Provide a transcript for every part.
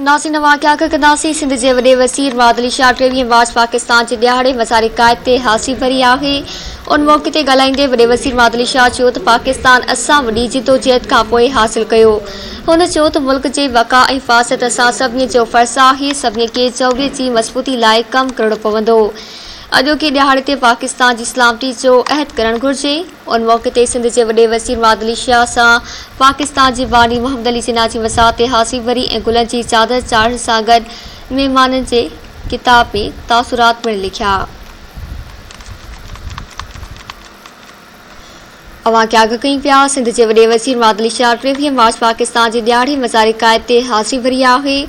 नासिन वाक़िया कंदासीं। सिंध के वॾे वज़ीर मादली शाह 23 मार्च पाकिस्तान के ॾियारे मज़ार क़ाइद ते हासी भरी आहे। उन मौक़े ते ॻाल्हाईंदे वॾे वज़ीर मादली शाह चयो त पाकिस्तान असां वॾी जिदोजहद खां पोइ हासिल कयो। हुन चयो त मुल्क जे वक़ा ऐं हिफ़ाज़त असां सभिनी जो फ़र्ज़ आहे। सभिनी खे जौहरीयत जी मज़बूती लाइ कमु करणो पवंदो। अॼोके ॾियारे ते पाकिस्तान जी सलामती जो अहद करणु घुरिजे। उन मौक़े ते सिंध के वॾे वज़ीर मादली शाह सां पाकिस्तान जे बानी मोहम्मद अली जिन्ना जी वफ़ात ते हासी भरी ऐं गुलनि जी चादर चाढ़ण सां गॾु महिमाननि जे किताब में तासुरात पिणु लिखिया। अवां क्या कई पिया। सिंध के वॾे वज़ीर मादली शाह 23 मार्च पाकिस्तान के ॾियारे मज़ार क़ाइद ते हासी भरी आहे।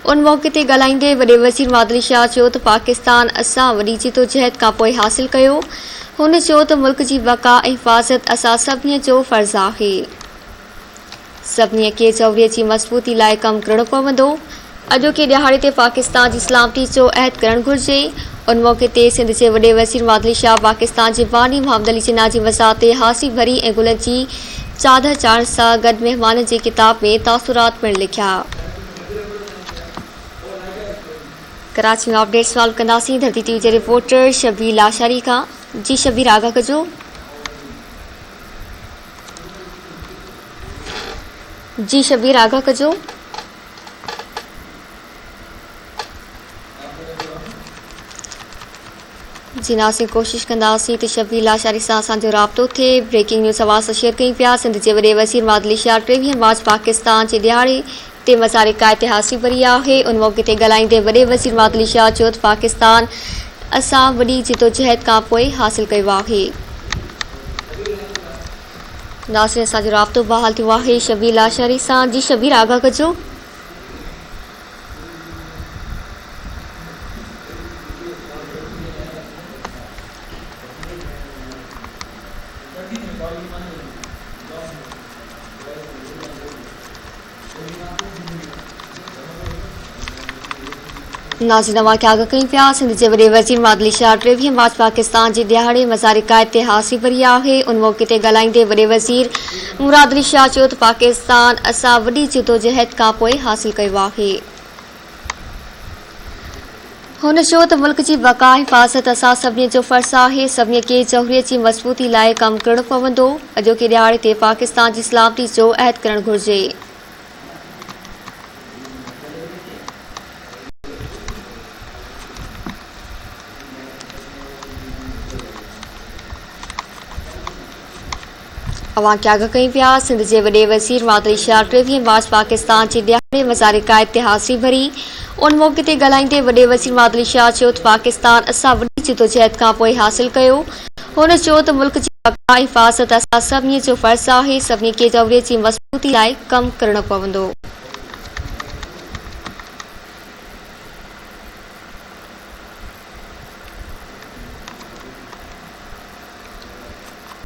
उन मौक़े ते ॻाल्हाईंदे वॾे वज़ीर मादली शाह चयो त पाकिस्तान असां वॾी जिदोजहद खां पोइ हासिल कयो। हुन चयो त मुल्क जी वक़ा ऐं हिफ़ाज़त असां सभिनी जो फ़र्ज़ आहे। सभिनी खे जौहरीयत जी मज़बूती लाइ कमु करणो पवंदो। अॼोके ॾियारे ते पाकिस्तान जी सलामती जो अहद करणु घुरिजे। उन मौक़े ते सिंध के वॾे वज़ीर मादली शाह पाकिस्तान जे बानी मोहम्मद अली जिन्ना जी वफ़ात ते हासी भरी ऐं गुलनि जी चादर चाढ़ण सां गॾु महिमाननि जे किताब में तासुरात पिणु लिखिया। कराची में अपडेट सवाल कंदासीं धरती टीवी के रिपोर्टर शबीर लाशारी का। जी शबीर आगा कजो। जी शबीर आगा कजो। जी नासी कोशिश कंदासीं त शबीर लाशारी सां असांजो राब्तो थिए। ब्रेकिंग न्यूज़ आवाज़ सां शेयर कई पिया। सिंध के वॾे वज़ीर मादली शाह 23 मार्च पाकिस्तान के ॾियारे ते मज़ार क़ाइद ते हासी भरी आहे। उन मौक़े ते ॻाल्हाईंदे वॾे वज़ीर मादली शाह चयो त पाकिस्तान असां वॾी जिदोजहद खां पोइ हासिल कयो आहे। नासिर असांजो राब्तो बहाल थियो आहे शबीर लाशारी सां। जी शबीर आगा कजो। नाज़रीन वाक़िया कई पिया। सिंध के वॾे वज़ीर मादली शाह 23 मार्च पाकिस्तान के ॾियारे मज़ार क़ाइद ते हासी भरी आहे। उन मौक़े ते ॻाल्हाईंदे वॾे वज़ीर मुराद अली शाह चयो त पाकिस्तान असां वॾी जिदोजहद खां पोइ हासिल कयो आहे। हुन चयो त मुल्क जी वक़ा हिफ़ाज़त असां सभिनी जो फ़र्ज़ आहे। सभिनी खे जौहरीयत जी मज़बूती लाइ कमु करणो पवंदो। अॼोके ॾियारे ते पाकिस्तान जी सलामती जो अहद करणु घुरिजे। अवां क्या कई पिया। सिंध के वॾे वज़ीर मादली शाह 23 मार्च पाकिस्तान के ॾियारे मज़ार क़ाइद ते हासी भरी। उन मौक़े ते ॻाल्हाईंदे वॾे वज़ीर मादली शाह चयो त पाकिस्तान असां वॾी जिदोजहद खां पोइ हासिल कयो। हुन चयो त मुल्क जी वक़ा हिफ़ाज़त असां सभिनी जो फ़र्ज़ आहे। सभिनी खे जौहरीयत जी मज़बूती लाइ कमु करणो पवंदो।